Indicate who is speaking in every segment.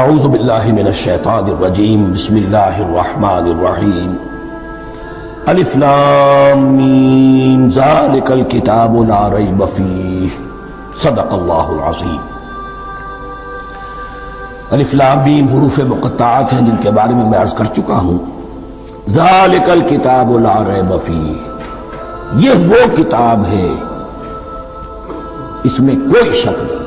Speaker 1: اعوذ باللہ من الشیطان الرجیم بسم اللہ الرحمن الرحیم الف لام میم ذالک الکتاب لا ریب فیہ صدق اللہ العظیم۔ الف لام میم حروف مقطعات ہیں جن کے بارے میں عرض کر چکا ہوں۔ ذالک الکتاب لا ریب فیہ، یہ وہ کتاب ہے اس میں کوئی شک نہیں۔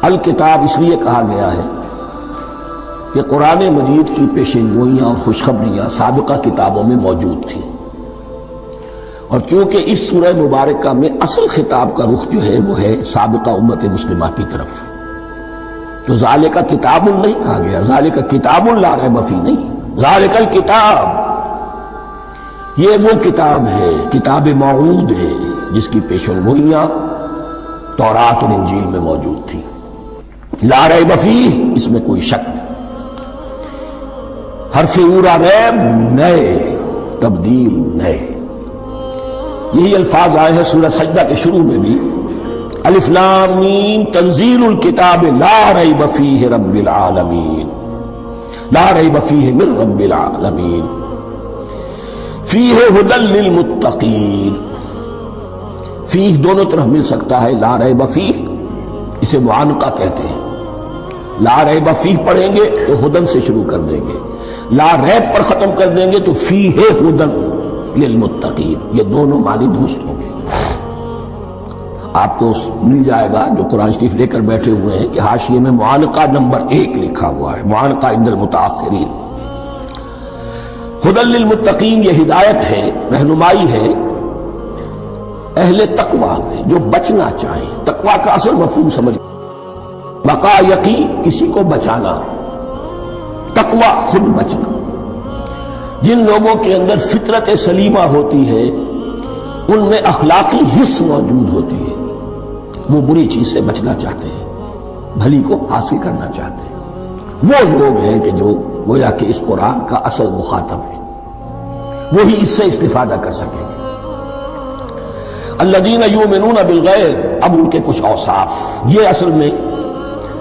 Speaker 1: الکتاب اس لیے کہا گیا ہے کہ قرآن مجید کی پیشین گوئیاں اور خوشخبریاں سابقہ کتابوں میں موجود تھیں، اور چونکہ اس سورہ مبارکہ میں اصل خطاب کا رخ جو ہے وہ ہے سابقہ امت مسلمہ کی طرف، تو ذالک کتاب نہیں کہا گیا، ذالک کتاب لا ریب فیہ نہیں، ذالک الکتاب یہ وہ کتاب ہے، کتاب موعود ہے جس کی پیشین گوئیاں تورات اور انجیل میں موجود تھیں۔ لا ریب فیہ، اس میں کوئی شک نہیں۔ حرف اورا ریب نئے، تبدیل نئے، یہی الفاظ آئے ہیں سورہ سجدہ کے شروع میں بھی، الف لام میم تنزیل الکتاب لا ریب فیہ رب العالمین، لا ریب فیہ من رب العالمین، فیہ ھدی للمتقین۔ فیہ دونوں طرف مل سکتا ہے، لا ریب فیہ اسے معانقہ کہتے ہیں، لا ریب فیہ پڑھیں گے تو ہدن سے شروع کر دیں گے، لا ریب پر ختم کر دیں گے تو فیہ ہدن للمتقین، یہ دونوں معنی درست ہوں گے۔ آپ کو مل جائے گا جو قرآن شریف لے کر بیٹھے ہوئے ہیں کہ حاشیے میں معانقہ نمبر 1 لکھا ہوا ہے، معانقہ عند المتاخرین۔ ہدن للمتقین یہ ہدایت ہے، رہنمائی ہے اہل تقویٰ میں جو بچنا چاہیں۔ تقویٰ کا اصل مفہوم سمجھ، بقا یقین، کسی کو بچانا، تقویٰ خود بچنا۔ جن لوگوں کے اندر فطرت سلیمہ ہوتی ہے ان میں اخلاقی حس موجود ہوتی ہے، وہ بری چیز سے بچنا چاہتے ہیں، بھلی کو حاصل کرنا چاہتے ہیں۔ وہ لوگ ہیں کہ جو گویا کہ اس قرآن کا اصل مخاطب ہے، وہی اس سے استفادہ کر سکیں گے۔ الذین یؤمنون بالغیب، اب ان کے کچھ اوصاف، یہ اصل میں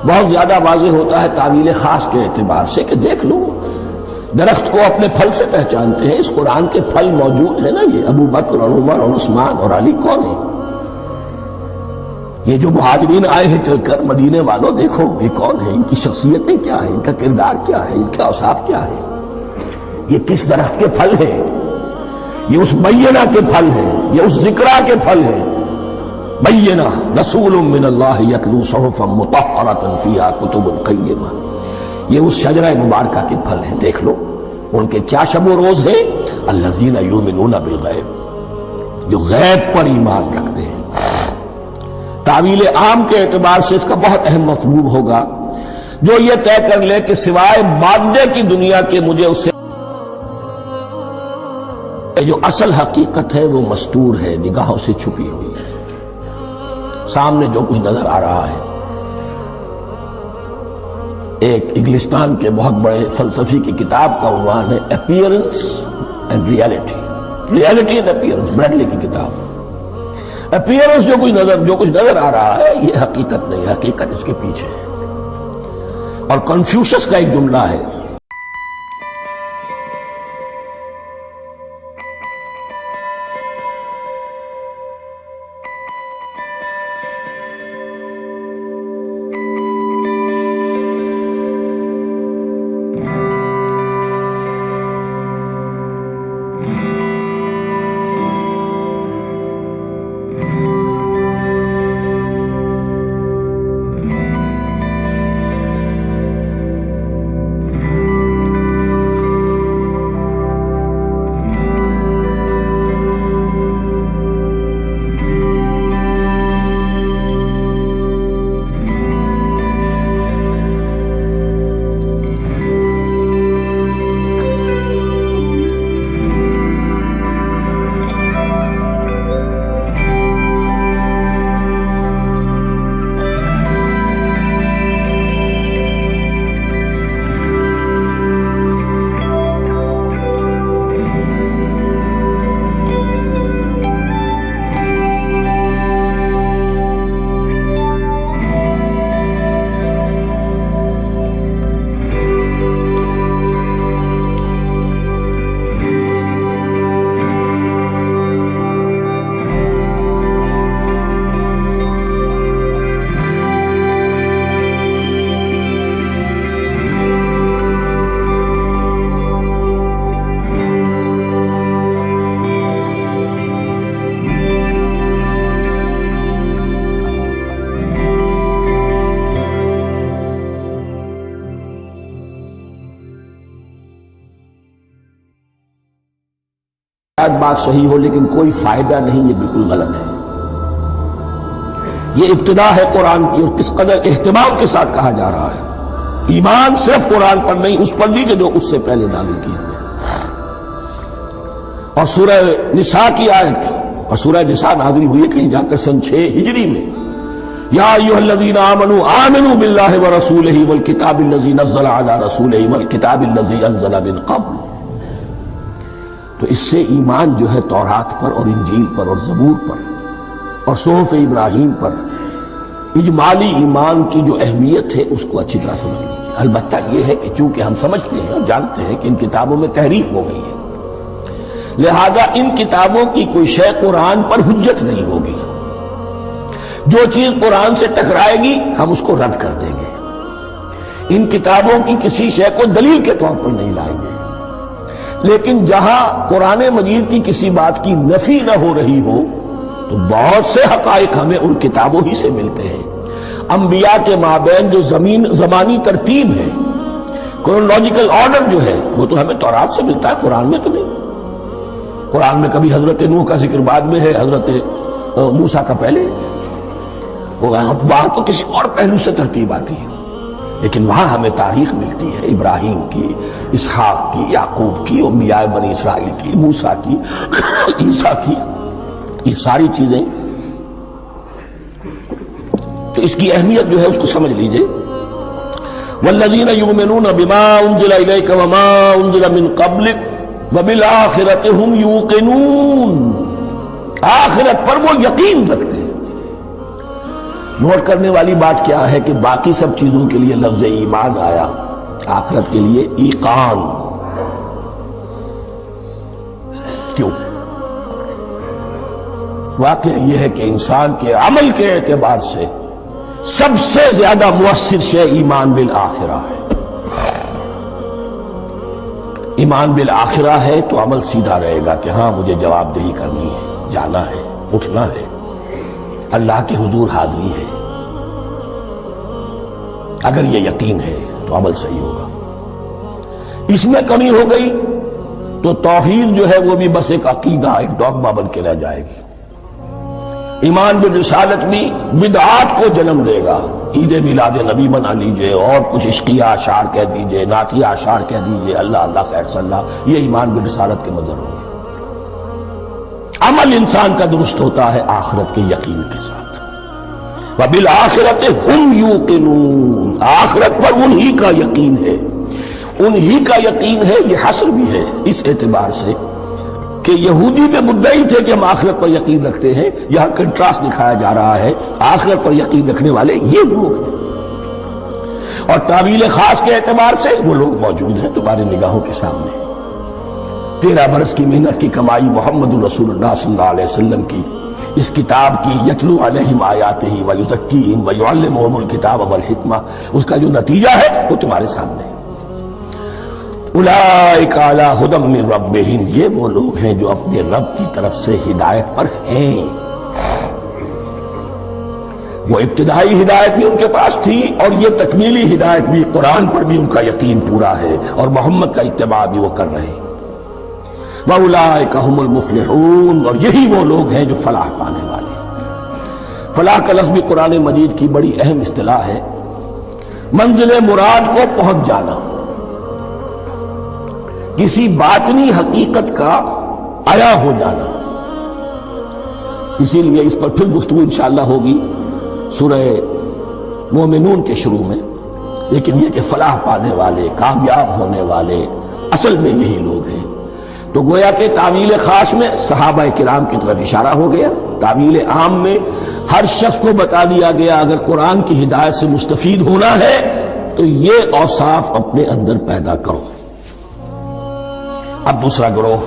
Speaker 1: بہت زیادہ واضح ہوتا ہے تعویل خاص کے اعتبار سے کہ دیکھ لو درخت کو اپنے پھل سے پہچانتے ہیں، اس قرآن کے پھل موجود ہیں نا، یہ ابو بکر اور عمر اور عثمان اور علی کون ہیں؟ یہ جو مہاجرین آئے ہیں چل کر، مدینے والوں دیکھو یہ کون ہیں، ان کی شخصیتیں کیا ہیں، ان کا کردار کیا ہے، ان کے اوصاف کیا ہے، یہ کس درخت کے پھل ہیں، یہ اس بینہ کے پھل ہیں، یہ اس ذکرہ کے پھل ہیں۔ بینہ رسول من اللہ یتلو صحفا مطہرۃ فیہا کتب قیمہ، یہ اس شجرہ مبارکہ کے پھل ہیں۔ دیکھ لو ان کے کیا شب و روز ہیں، الذین یؤمنون بالغیب، جو غیب پر ایمان رکھتے ہیں۔ تعویل عام کے اعتبار سے اس کا بہت اہم مفہوم ہوگا، جو یہ طے کر لے کہ سوائے مادے کی دنیا کے مجھے اس سے جو اصل حقیقت ہے وہ مستور ہے، نگاہوں سے چھپی ہوئی ہے، سامنے جو کچھ نظر آ رہا ہے۔ ایک انگلستان کے بہت بڑے فلسفی کی کتاب کا عنوان ہے appearance and reality, reality and appearance, Bradley کی کتاب۔ اپیئرنس جو کچھ نظر آ رہا ہے یہ حقیقت نہیں، حقیقت اس کے پیچھے ہے۔ اور کنفیوشس کا ایک جملہ ہے، شاید بات صحیح ہو لیکن کوئی فائدہ نہیں، یہ بالکل غلط ہے۔ یہ ابتدا ہے قرآن کی، اور کس قدر اہتمام کے ساتھ کہا جا رہا ہے۔ ایمان صرف قرآن پر نہیں، اس پر بھی کہ جو اس سے پہلے نازل کیا گیا۔ اور سورہ نساء کی آیت، اور سورہ نساء نازل ہوئی ہے کہیں جا کر سن 6 ہجری میں، یا ایھا الذین آمنوا آمنوا باللہ ورسولہ والکتاب الذی نزل علی رسولہ والکتاب الذی انزل من قبل۔ تو اس سے ایمان جو ہے تورات پر اور انجیل پر اور زبور پر اور صحف ابراہیم پر، اجمالی ایمان کی جو اہمیت ہے اس کو اچھی طرح سمجھ لیجیے۔ البتہ یہ ہے کہ چونکہ ہم سمجھتے ہیں اور جانتے ہیں کہ ان کتابوں میں تحریف ہو گئی ہے، لہذا ان کتابوں کی کوئی شے قرآن پر حجت نہیں ہوگی۔ جو چیز قرآن سے ٹکرائے گی ہم اس کو رد کر دیں گے، ان کتابوں کی کسی شے کو دلیل کے طور پر نہیں لائیں گے۔ لیکن جہاں قرآن مجید کی کسی بات کی نفی نہ ہو رہی ہو تو بہت سے حقائق ہمیں ان کتابوں ہی سے ملتے ہیں۔ انبیاء کے مابین جو زمانی ترتیب ہے، کرونالوجیکل آرڈر جو ہے، وہ تو ہمیں تورات سے ملتا ہے، قرآن میں تو نہیں۔ قرآن میں کبھی حضرت نوح کا ذکر بعد میں ہے، حضرت موسیٰ کا پہلے، وہاں تو کسی اور پہلو سے ترتیب آتی ہے، لیکن وہاں ہمیں تاریخ ملتی ہے ابراہیم کی، اسحاق کی، یعقوب کی، انبیاء بنی اسرائیل کی، موسیٰ کی، عیسیٰ کی، یہ ساری چیزیں۔ تو اس کی اہمیت جو ہے اس کو سمجھ لیجئے۔ والذین یؤمنون بما انزل الیک وما انزل من قبلک وبالآخرۃ ھم یوقنون، آخرت پر وہ یقین رکھتے ہیں۔ نوٹ کرنے والی بات کیا ہے کہ باقی سب چیزوں کے لیے لفظ ایمان آیا، آخرت کے لیے ایقان کیوں؟ واقعہ یہ ہے کہ انسان کے عمل کے اعتبار سے سب سے زیادہ مؤثر شے ایمان بالآخرہ ہے۔ ایمان بالآخرہ ہے تو عمل سیدھا رہے گا کہ ہاں مجھے جواب دہی کرنی ہے، جانا ہے، اٹھنا ہے، اللہ کے حضور حاضری ہے۔ اگر یہ یقین ہے تو عمل صحیح ہوگا۔ اس میں کمی ہو گئی تو توحید جو ہے وہ بھی بس ایک عقیدہ، ایک ڈوگما بن کے رہ جائے گی۔ ایمان بالرسالت بھی بدعات کو جنم دے گا۔ عید میلاد نبی بنا لیجئے اور کچھ عشقیہ اشعار کہہ دیجئے، نعتیہ اشعار کہہ دیجئے، اللہ اللہ خیر صلی اللہ، یہ ایمان بالرسالت کے مظہر ہوں گے۔ عمل انسان کا درست ہوتا ہے آخرت کے یقین کے ساتھ۔ وبالآخرۃ ھم یوقنون، آخرت پر انہی کا یقین ہے، انہی کا یقین ہے۔ یہ حصر بھی ہے اس اعتبار سے کہ یہودی میں مدعی تھے کہ ہم آخرت پر یقین رکھتے ہیں، یہاں کنٹراسٹ دکھایا جا رہا ہے، آخرت پر یقین رکھنے والے یہ لوگ ہیں، اور تعویل خاص کے اعتبار سے وہ لوگ موجود ہیں تمہاری نگاہوں کے سامنے۔ 13 برس کی محنت کی کمائی محمد الرسول اللہ صلی اللہ علیہ وسلم کی، اس کتاب کی، یتلو علیہم آیاتہ ویزکیہم ویعلمہم الکتاب والحکمہ، اس کا جو نتیجہ ہے وہ تمہارے سامنے ہے۔ اولئک علی ھدی من ربہم، یہ وہ لوگ ہیں جو اپنے رب کی طرف سے ہدایت پر ہیں۔ وہ ابتدائی ہدایت بھی ان کے پاس تھی اور یہ تکمیلی ہدایت بھی، قرآن پر بھی ان کا یقین پورا ہے اور محمد کا اتباع بھی وہ کر رہے ہیں۔ وَأُولَٰئِكَ هُمُ الْمُفْلِحُونَ، اور یہی وہ لوگ ہیں جو فلاح پانے والے ہیں۔ فلاح کا لفظ بھی قرآن مجید کی بڑی اہم اصطلاح ہے، منزل مراد کو پہنچ جانا، کسی باطنی حقیقت کا عیا ہو جانا۔ اسی لیے اس پر پھر گفتگو انشاءاللہ ہوگی سورہ مومنون کے شروع میں، لیکن یہ کہ فلاح پانے والے، کامیاب ہونے والے اصل میں یہی لوگ ہیں۔ تو گویا کہ تعویل خاص میں صحابہ کرام کی طرف اشارہ ہو گیا، تعویل عام میں ہر شخص کو بتا دیا گیا اگر قرآن کی ہدایت سے مستفید ہونا ہے تو یہ اوصاف اپنے اندر پیدا کرو۔ اب دوسرا گروہ،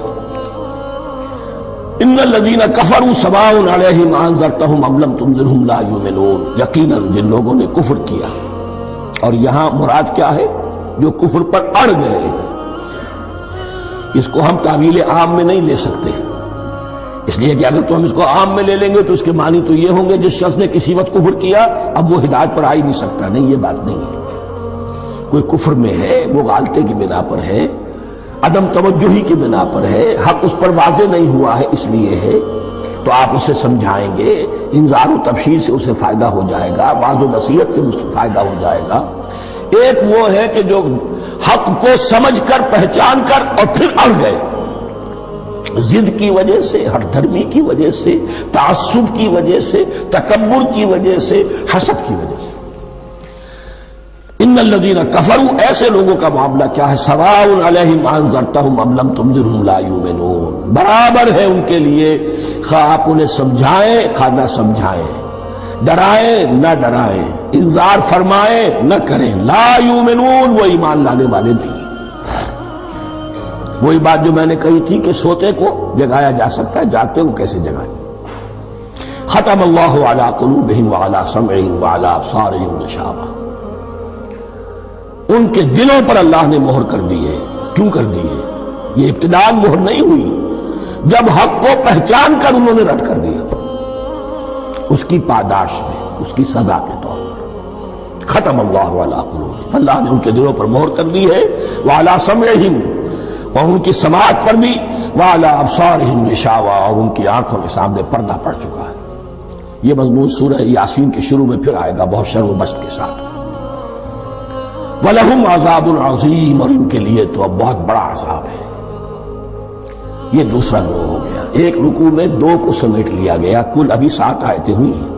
Speaker 1: ان الذین کفروا سواء علیہم انذرتہم ام لم تنذرہم لا یؤمنون، یقیناً جن لوگوں نے کفر کیا، اور یہاں مراد کیا ہے؟ جو کفر پر اڑ گئے ہیں۔ اس کو ہم تعویل عام میں نہیں لے سکتے، اس لیے کہ اگر تو ہم اس کو عام میں لے لیں گے تو اس کے معنی تو یہ ہوں گے جس شخص نے کسی وقت کفر کیا اب وہ ہدایت پر آ ہی نہیں سکتا۔ نہیں، یہ بات نہیں ہے۔ کوئی کفر میں ہے، وہ غالطے کی بنا پر ہے، عدم توجہی کی بنا پر ہے، حق اس پر واضح نہیں ہوا ہے اس لیے ہے، تو آپ اسے سمجھائیں گے، انذار و تبشیر سے اسے فائدہ ہو جائے گا، واعظ و نصیحت سے اسے فائدہ ہو جائے گا۔ ایک وہ ہے کہ جو حق کو سمجھ کر پہچان کر اور پھر اڑ گئے، ضد کی وجہ سے، ہٹ دھرمی کی وجہ سے، تعصب کی وجہ سے، تکبر کی وجہ سے، حسد کی وجہ سے۔ ان الذین کفروا، ایسے لوگوں کا معاملہ کیا ہے، سواء علیہم انذرتہم ام لم تنذرہم لا یؤمنون، برابر ہے ان کے لیے خواہ آپ انہیں سمجھائیں خواہ نہ سمجھائیں، ڈرائیں نہ ڈرائیں، انذار فرمائیں نہ کریں، لا یؤمنون، وہ ایمان لانے والے نہیں۔ وہی بات جو میں نے کہی تھی کہ سوتے کو جگایا جا سکتا ہے، جاگتے کو کیسے جگائیں۔ ختم اللہ علی قلوبہم وعلی سمعہم وعلی ابصارہم غشاوہ، ان کے دلوں پر اللہ نے مہر کر دی ہے۔ کیوں کر دی ہے؟ یہ ابتداء مہر نہیں ہوئی، جب حق کو پہچان کر انہوں نے رد کر دیا، اس کی پاداش میں، اس کی سزا کے طور پر۔ ختم اللہ علی قلوبہم، اللہ نے ان کے دلوں پر مہر کر دی ہے، وعلی سمعہم، اور ان کی سماعت پر بھی، وعلی ابصارہم غشاوہ، اور ان کی آنکھوں کے سامنے پردہ پڑ چکا ہے۔ یہ مضمون سورہ یاسین کے شروع میں پھر آئے گا بہت شر و بست کے ساتھ۔ وَلَهُمْ عَذَابٌ عَظِيمٌ، اور ان کے لیے تو اب بہت بڑا عذاب ہے۔ یہ دوسرا گروہ ہو گیا، ایک رکوع میں دو کو سمیٹ لیا گیا، کل ابھی 7 آیتیں ہوئی ہیں۔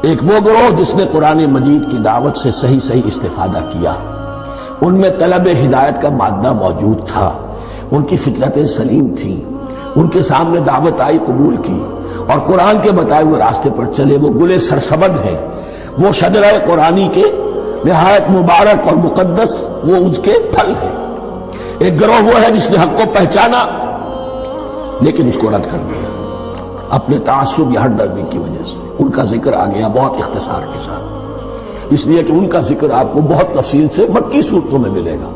Speaker 1: ایک وہ گروہ جس نے قرآن مجید کی دعوت سے صحیح استفادہ کیا، ان میں طلب ہدایت کا مادہ موجود تھا، ان کی فطرتیں سلیم تھیں، ان کے سامنے دعوت آئی، قبول کی، اور قرآن کے بتائے ہوئے راستے پر چلے۔ وہ گلے سرسبد ہیں، وہ شجرہ قرآنی کے نہایت مبارک اور مقدس، وہ اس کے پھل ہیں۔ ایک گروہ وہ ہے جس نے حق کو پہچانا لیکن اس کو رد کر دیا اپنے تعصب یا ہٹ درمی کی وجہ سے۔ ان کا ذکر آ گیا بہت اختصار کے ساتھ، اس لیے کہ ان کا ذکر آپ کو بہت تفصیل سے مکی صورتوں میں ملے گا۔